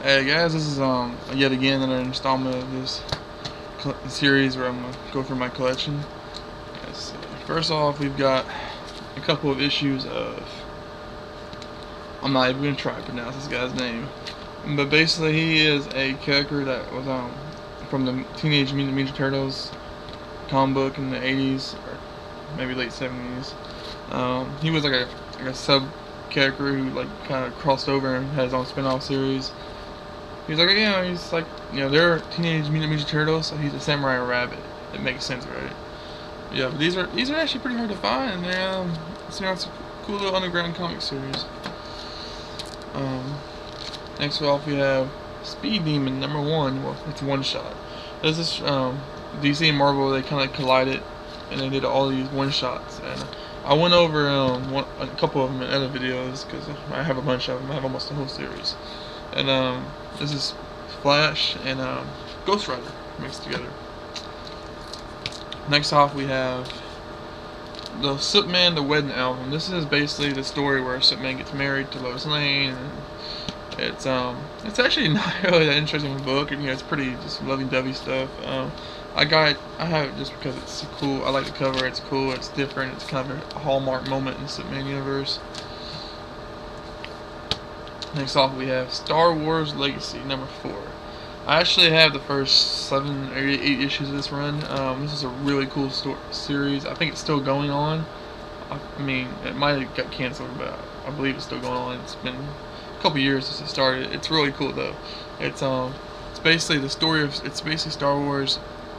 Hey guys, this is yet again another installment of this series where I'm gonna go through my collection. So first off, we've got a couple of issues of, I'm not even gonna try to pronounce this guy's name, but basically he is a character that was from the Teenage Mutant Ninja Turtles comic book in the 80s or maybe late 70s. He was like a sub character who like kind of crossed over and had his own spin-off series. He's like, he's like, they're Teenage Mutant Ninja Turtles, so he's a samurai rabbit. It makes sense, right? Yeah, but these are actually pretty hard to find, and they're it's a cool little underground comic series. Next off we have Speed Demon #1. Well, it's one shot. This is DC and Marvel. They kind of collided, and they did all these one shots. And I went over a couple of them in other videos because I have a bunch of them. I have almost the whole series. And this is Flash and Ghost Rider mixed together. Next off we have the Superman The Wedding Album. This is basically the story where Superman gets married to Lois Lane. And it's actually not really that interesting of a book. It's pretty just lovey-dovey stuff. I have it just because it's cool. I like the cover. It's cool. It's different. It's kind of a hallmark moment in the Superman universe. Next off we have Star Wars Legacy #4. I actually have the first 7 or 8 issues of this run. This is a really cool series. I think it's still going on. I mean, it might have got canceled, but I believe it's still going on. It's been a couple years since it started. It's really cool though. It's basically the story of Star Wars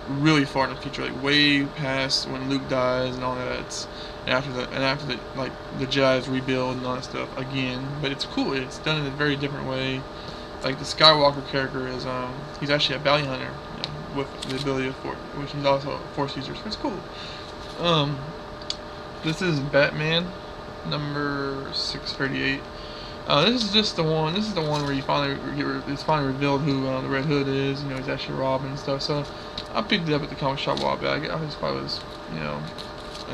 really far in the future, like way past when Luke dies and all that. And after the like the Jedi's rebuild and all that stuff again. But it's cool. It's done in a very different way. Like the Skywalker character is he's actually a bounty hunter, with the ability of Force, which he's also a Force user. So it's cool. This is Batman #638. This is just the one. This is the one where it's finally revealed who the Red Hood is. He's actually Robin and stuff. So I picked it up at the comic shop a while back. I just thought it was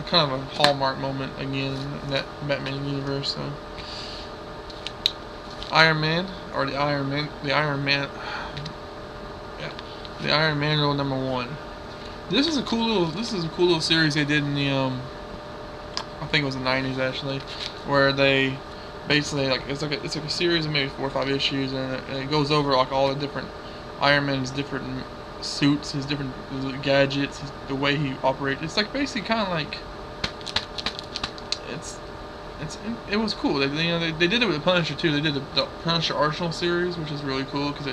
kind of a hallmark moment again in that Batman universe. So Iron Man Rule #1. This is a cool little series they did in the I think it was the 90s actually, where they basically it's like a series of maybe 4 or 5 issues, and it goes over like all the different Iron Man's different suits, his different gadgets, the way he operates. It's like basically kind of like it was cool. They did it with the Punisher too. They did the Punisher Arsenal series, which is really cool because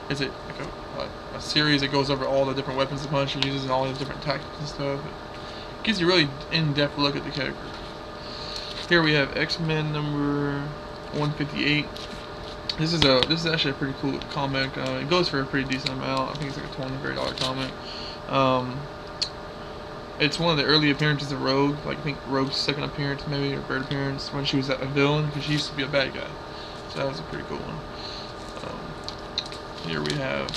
it's a series that goes over all the different weapons the Punisher uses and all the different tactics and stuff. It gives you a really in-depth look at the character. Here we have X-Men #158. This is actually a pretty cool comic. It goes for a pretty decent amount. I think it's like a $20 comic. It's one of the early appearances of Rogue. Like I think Rogue's second appearance, maybe, or third appearance, when she was a villain, because she used to be a bad guy. So that was a pretty cool one. Here we have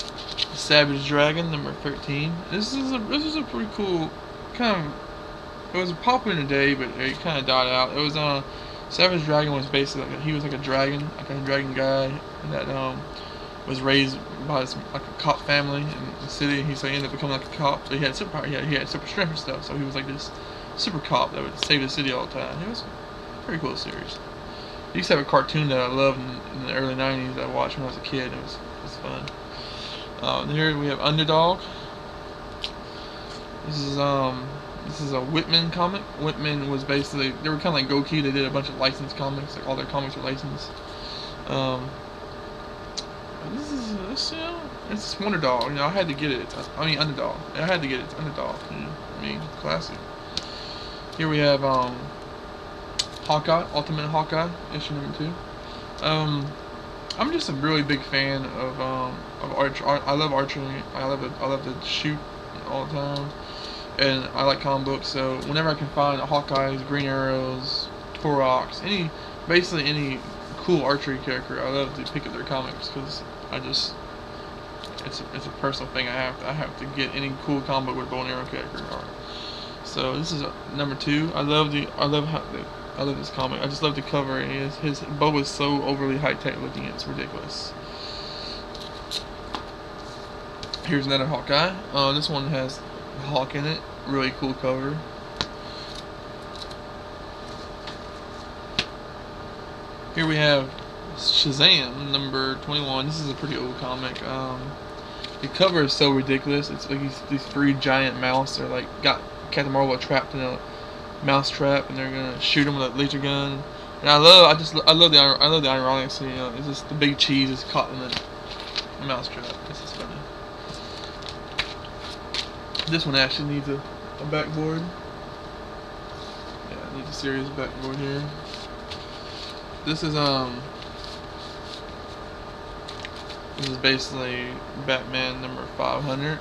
Savage Dragon #13. This is a pretty cool kind of. It was popular in the day, but it kind of died out. It was Savage Dragon was basically he was like a dragon guy that was raised by like a cop family in the city. He ended up becoming like a cop. So he had superpower. He had super strength and stuff. So he was like this super cop that would save the city all the time. It was a pretty cool series. I used to have a cartoon that I loved in the early 90s that I watched when I was a kid. It was fun. Here we have Underdog. This is a Whitman comic. Whitman was basically, they were kind of like Goki. They did a bunch of licensed comics. Like all their comics were licensed. It's Wonder Dog. I had to get it. I mean Underdog. I had to get it. It's Underdog. I mean, classic. Here we have Hawkeye, Ultimate Hawkeye, issue #2. I'm just a really big fan of archery. I love archery. I love to shoot all the time, and I like comic books. So whenever I can find Hawkeyes, Green Arrows, Torox, basically any cool archery character, I love to pick up their comics because it's a personal thing. I have to get any cool comic book with a bow and arrow character. So this is #2. I love this comic. I just love the cover. His bow is so overly high tech looking, it's ridiculous. Here's another Hawkeye. This one has Hawk in it. Really cool cover. Here we have Shazam number 21. This is a pretty old comic. The cover is so ridiculous. It's like these three giant mouse. They're like got Captain Marvel trapped in a mouse trap, and they're gonna shoot him with a laser gun. And I love the ironics. You know, it's just the big cheese is caught in the mouse trap. This is funny. This one actually needs a backboard. Yeah, it needs a serious backboard here. This is basically Batman number 500.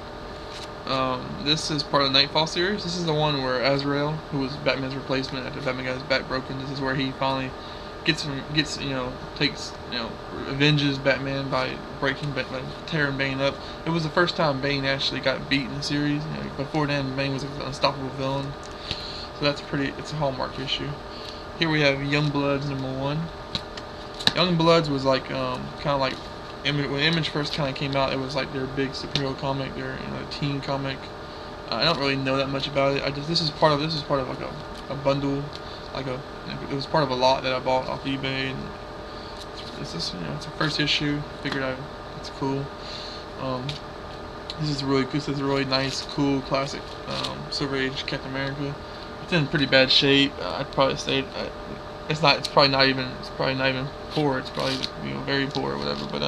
This is part of the Nightfall series. This is the one where Azrael, who was Batman's replacement after Batman got his back broken, this is where he finally avenges Batman by tearing Bane up. It was the first time Bane actually got beat in the series. You know, before then, Bane was an unstoppable villain. So it's a hallmark issue. Here we have Youngbloods number 1. Youngbloods was like kind of like when Image first kind of came out. It was like their big superhero comic, their teen comic. I don't really know that much about it. This is part of like a bundle, it was part of a lot that I bought off eBay, and it's a first issue. Figured it's cool. This is a really nice, cool, classic Silver Age Captain America. It's in pretty bad shape. I'd probably say it's probably not even poor. It's probably very poor or whatever. But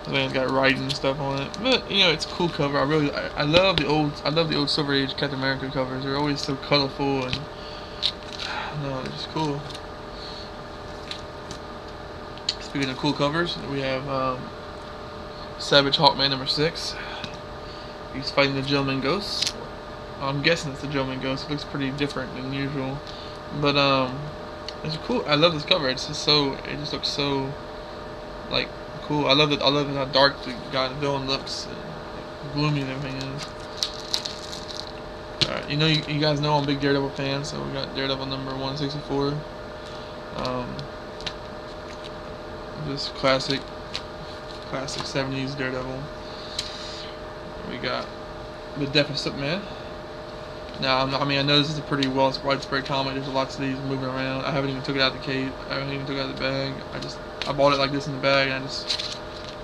it's got writing and stuff on it. But it's a cool cover. I love the old Silver Age Captain America covers. They're always so colorful and they're just cool. Speaking of cool covers, we have Savage Hawkman number 6. He's fighting the Gentleman Ghost. I'm guessing it's the Gentleman Ghost. It looks pretty different than usual, but it's cool. I love this cover. It just looks so like cool. I love how dark the villain looks, and like, gloomy and everything is. Alright, you guys know I'm a big Daredevil fan, so we got Daredevil number 164. Just classic 70s Daredevil. We got the Death of Superman. Now, I know this is a pretty widespread comic. There's lots of these moving around. I haven't even took it out of the case. I haven't even took it out of the bag. I bought it like this in the bag, and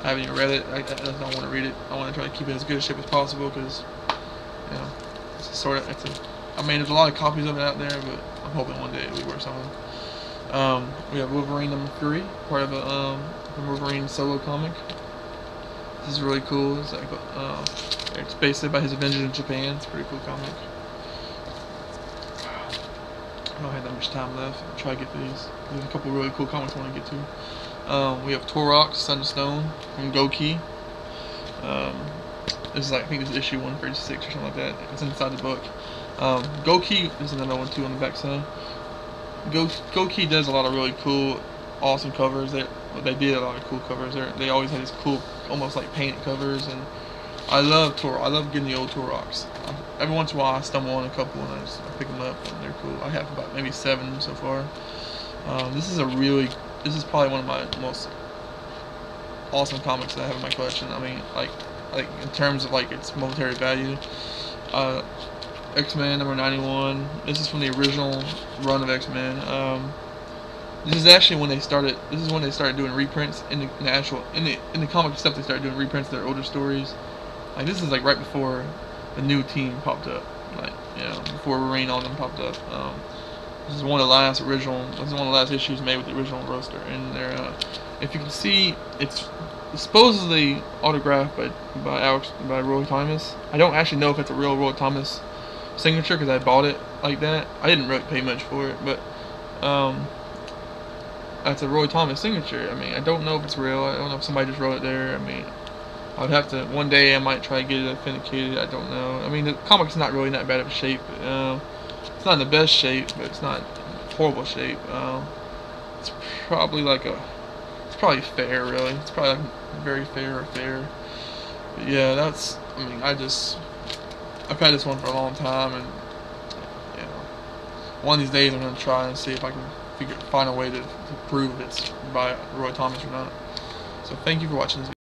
I haven't even read it. I don't want to read it. I want to try to keep it as good a shape as possible because, there's a lot of copies of it out there, but I'm hoping one day it'll be worth something. We have Wolverine number 3, part of a Wolverine solo comic. This is really cool. It's like it's based by his Avengers in Japan. It's a pretty cool comic. I don't have that much time left. I'll try to get these. There's a couple really cool comics I want to get to. We have Turok, Son of Stone from Goki. This is I think this is issue 136 or something like that. It's inside the book. Goki is another one too on the back side. Goki does a lot of really cool, awesome covers. They did a lot of cool covers. They always had these cool, almost like painted covers, and I love Turok. I love getting the old Turoks. Every once in a while I stumble on a couple and I pick them up, and they're cool. I have about maybe 7 so far. This is probably one of my most awesome comics that I have in my collection. I mean, like in terms of like its monetary value. X-Men number 91. This is from the original run of X-Men. This is actually when they started. This is when they started doing reprints in the comic stuff. They started doing reprints of their older stories. Like this is like right before the new team popped up. Like before Wolverine all them popped up. This is one of the last issues made with the original roster. And they're if you can see, it's supposedly autographed by Roy Thomas. I don't actually know if it's a real Roy Thomas signature because I bought it like that. I didn't really pay much for it, but that's a Roy Thomas signature. I mean, I don't know if it's real. I don't know if somebody just wrote it there. I mean, I would have to, one day I might try to get it authenticated. I don't know. I mean, the comic's not really that bad of a shape. It's not in the best shape, but it's not horrible shape. It's probably it's probably fair, really. It's probably like very fair. But yeah, I've had this one for a long time, and one of these days I'm gonna try and see if I can find a way to prove it's by Roy Thomas or not. So thank you for watching this video.